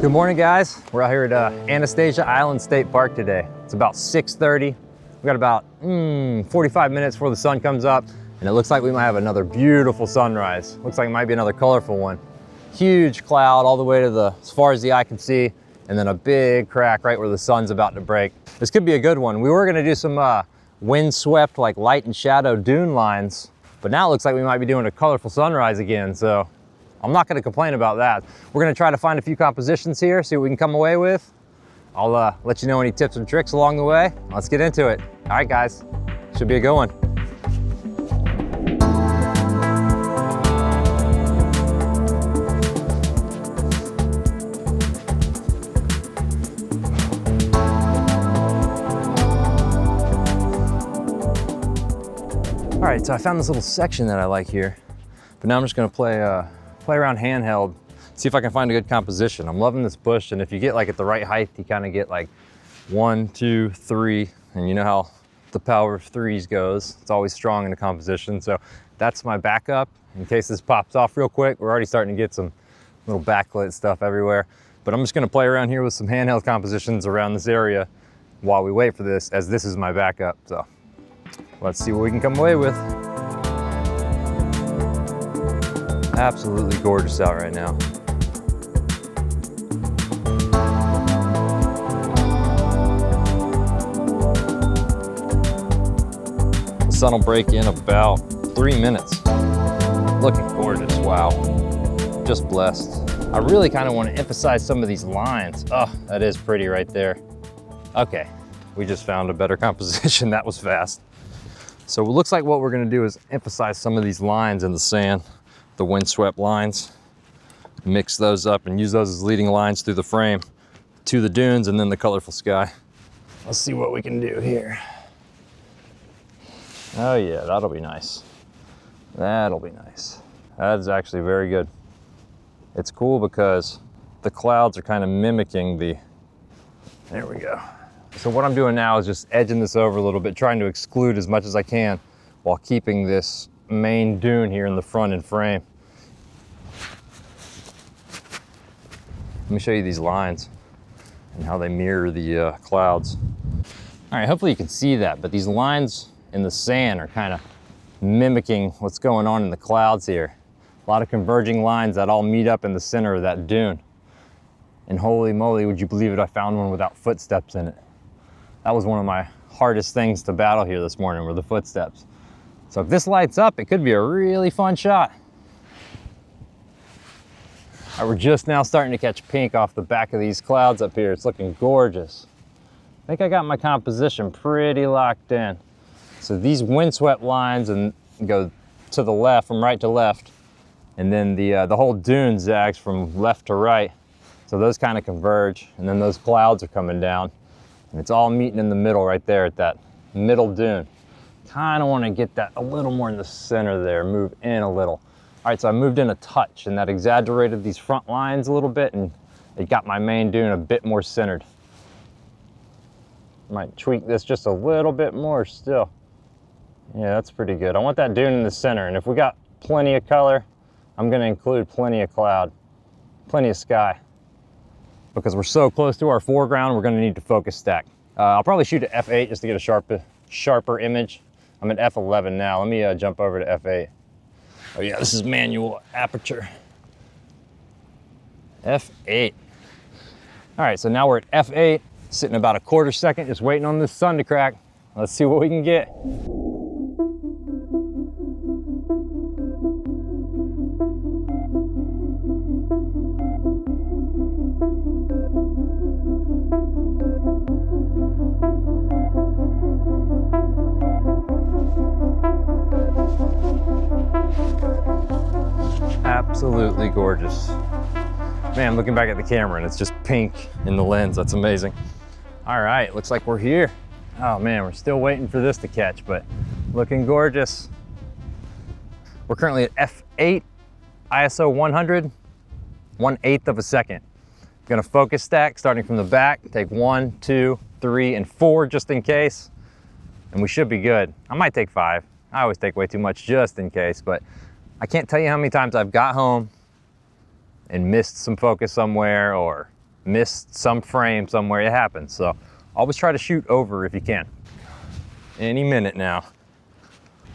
Good morning, guys. We're out here at Anastasia State Park today. It's about 6:30. We got about 45 minutes before the sun comes up, and it looks like we might have another beautiful sunrise. Looks like it might be another colorful one. Huge cloud all the way to as far as the eye can see, and then a big crack right where the sun's about to break. This could be a good one. We were gonna do some wind-swept, like light and shadow dune lines, but now it looks like we might be doing a colorful sunrise again, so I'm not gonna complain about that. We're gonna try to find a few compositions here, see what we can come away with. I'll let you know any tips and tricks along the way. Let's get into it. All right, guys, should be a good one. All right, so I found this little section that I like here, but now I'm just gonna play around handheld, see if I can find a good composition. I'm loving this bush, and if you get like at the right height, you kind of get like 1, 2, 3, and you know how the power of threes goes. It's always strong in a composition, so that's my backup in case this pops off real quick. We're already starting to get some little backlit stuff everywhere, but I'm just gonna play around here with some handheld compositions around this area while we wait for this, as this is my backup. So let's see what we can come away with. Absolutely gorgeous out right now. The sun will break in about 3 minutes. Looking gorgeous, wow. Just blessed. I really kind of want to emphasize some of these lines. Oh, that is pretty right there. Okay, we just found a better composition. That was fast. So it looks like what we're gonna do is emphasize some of these lines in the sand, the windswept lines, mix those up and use those as leading lines through the frame to the dunes and then the colorful sky. Let's see what we can do here. Oh yeah, that'll be nice. That'll be nice. That's actually very good. It's cool because the clouds are kind of mimicking there we go. So what I'm doing now is just edging this over a little bit, trying to exclude as much as I can while keeping this main dune here in the front and frame. Let me show you these lines and how they mirror the clouds. All right, hopefully you can see that, but these lines in the sand are kind of mimicking what's going on in the clouds here. A lot of converging lines that all meet up in the center of that dune. And holy moly, would you believe it, I found one without footsteps in it. That was one of my hardest things to battle here this morning, were the footsteps. So if this lights up, it could be a really fun shot. All right, we're just now starting to catch pink off the back of these clouds up here. It's looking gorgeous. I think I got my composition pretty locked in. So these windswept lines and go to the left, from right to left, and then the whole dune zags from left to right. So those kind of converge, and then those clouds are coming down, and it's all meeting in the middle right there at that middle dune. Kind of want to get that a little more in the center there, move in a little. All right, so I moved in a touch, and that exaggerated these front lines a little bit, and it got my main dune a bit more centered. Might tweak this just a little bit more still. Yeah, that's pretty good. I want that dune in the center, and if we got plenty of color, I'm gonna include plenty of cloud, plenty of sky. Because we're so close to our foreground, we're gonna need to focus stack. I'll probably shoot at f8 just to get a sharper image. I'm at f11 now. Let me jump over to f8. Oh yeah, this is manual aperture. f8. All right, so now we're at f8, sitting about a quarter second, just waiting on this sun to crack. Let's see what we can get. Absolutely gorgeous. Man, looking back at the camera and it's just pink in the lens. That's amazing. All right, looks like we're here. Oh man, we're still waiting for this to catch, but looking gorgeous. We're currently at f8, ISO 100, 1/8 of a second. Gonna focus stack starting from the back, take 1, 2, 3, and 4 just in case, and we should be good. I might take 5. I always take way too much just in case, but I can't tell you how many times I've got home and missed some focus somewhere, or missed some frame somewhere. It happens. So always try to shoot over if you can. Any minute now.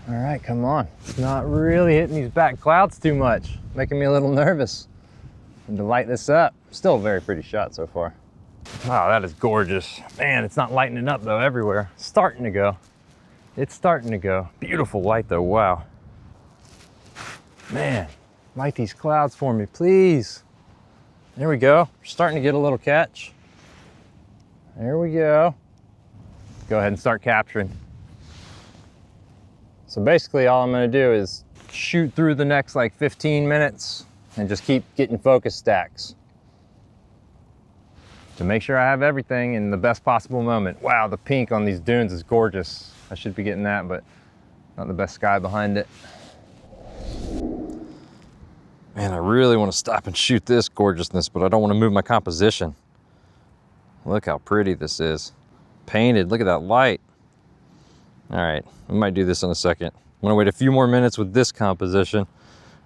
All right, come on. It's not really hitting these back clouds too much, making me a little nervous. And to light this up, still a very pretty shot so far. Wow, that is gorgeous. Man, it's not lighting it up though everywhere. It's starting to go. It's starting to go. Beautiful light though, wow. Man, light these clouds for me, please. There we go. We're starting to get a little catch. There we go. Go ahead and start capturing. So basically all I'm gonna do is shoot through the next like 15 minutes and just keep getting focus stacks to make sure I have everything in the best possible moment. Wow, the pink on these dunes is gorgeous. I should be getting that, but not the best sky behind it. Man, I really want to stop and shoot this gorgeousness, but I don't want to move my composition. Look how pretty this is. Painted, look at that light. All right, we might do this in a second. I'm gonna wait a few more minutes with this composition,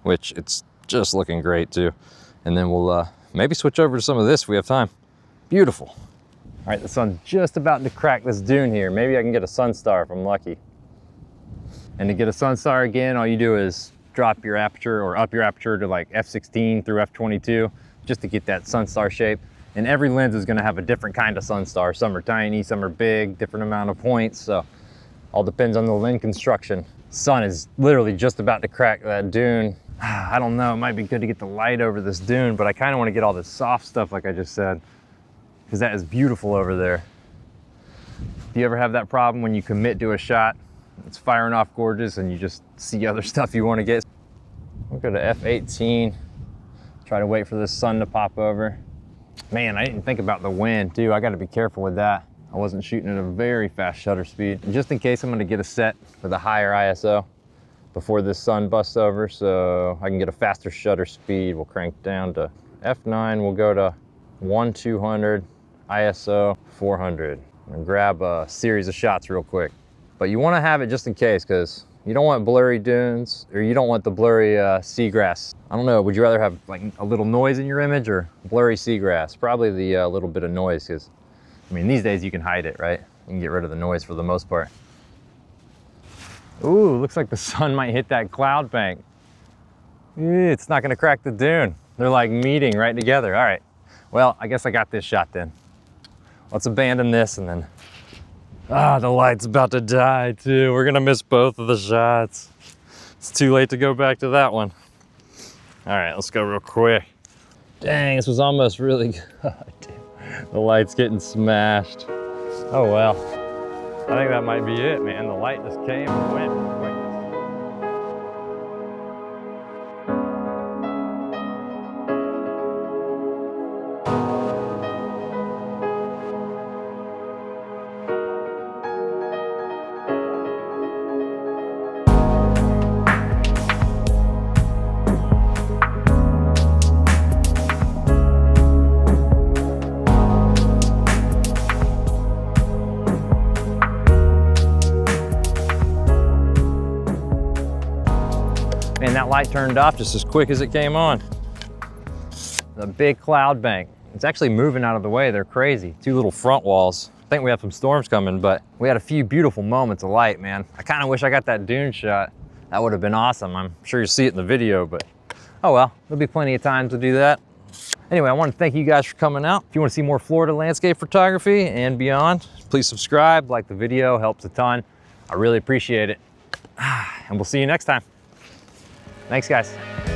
which it's just looking great too. And then we'll maybe switch over to some of this if we have time. Beautiful. All right, the sun's just about to crack this dune here. Maybe I can get a sun star if I'm lucky. And to get a sun star again, all you do is drop your aperture or up your aperture to like f16 through f22, just to get that sun star shape. And every lens is gonna have a different kind of sun star. Some are tiny, some are big, different amount of points. So all depends on the lens construction. Sun is literally just about to crack that dune. I don't know, it might be good to get the light over this dune, but I kind of want to get all this soft stuff like I just said, because that is beautiful over there. Do you ever have that problem when you commit to a shot, it's firing off gorgeous and you just see other stuff you want to get? We'll go to f18, try to wait for this sun to pop over. Man, I didn't think about the wind too. I got to be careful with that. I wasn't shooting at a very fast shutter speed. And just in case, I'm going to get a set with a higher ISO before this sun busts over, so I can get a faster shutter speed. We'll crank down to f9. We'll go to 1/200, ISO 400. I'm gonna grab a series of shots real quick. But you want to have it just in case, because you don't want blurry dunes, or you don't want the blurry seagrass. I don't know, would you rather have like a little noise in your image or blurry seagrass? Probably the little bit of noise, because I mean, these days you can hide it, right? You can get rid of the noise for the most part. Ooh, looks like the sun might hit that cloud bank. It's not gonna crack the dune. They're like meeting right together. All right, well, I guess I got this shot then. Let's abandon this and then, the light's about to die too. We're gonna miss both of the shots. It's too late to go back to that one. All right, let's go real quick. Dang, this was almost really good. The light's getting smashed. Oh well. I think that might be it, man. The light just came and went with quickness. Man, that light turned off just as quick as it came on. The big cloud bank. It's actually moving out of the way. They're crazy. Two little front walls. I think we have some storms coming, but we had a few beautiful moments of light, man. I kind of wish I got that dune shot. That would have been awesome. I'm sure you'll see it in the video, but oh well, there'll be plenty of time to do that. Anyway, I want to thank you guys for coming out. If you want to see more Florida landscape photography and beyond, please subscribe, like the video, helps a ton. I really appreciate it. And we'll see you next time. Thanks, guys.